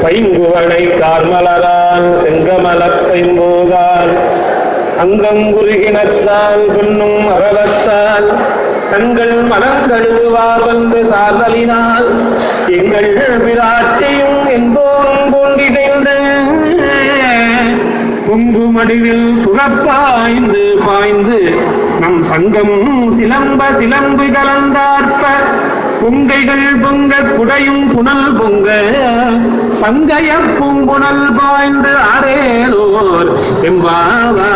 பைங்குவளை கார்மலரால் செங்கமலப் பைம்போதால் அங்கம் குறுகினத்தால் பெண்ணும் அரவத்தால் தங்கள் மனங்கழுவார் வந்து சார்தலினால் எங்கள் விராட்டையும் என்போம் கொண்டிடைந்து பொங்கு மடிவில் புகப்பாய்ந்து பாய்ந்து நம் சங்கம் சிலம்ப சிலம்பு கலந்தார்ப்ப பொங்கைகள் பொங்க குடையும் புனல் பொங்க பங்கைய பூங்குணல் பாய்ந்து அரேலோர் எம்பாவாய்.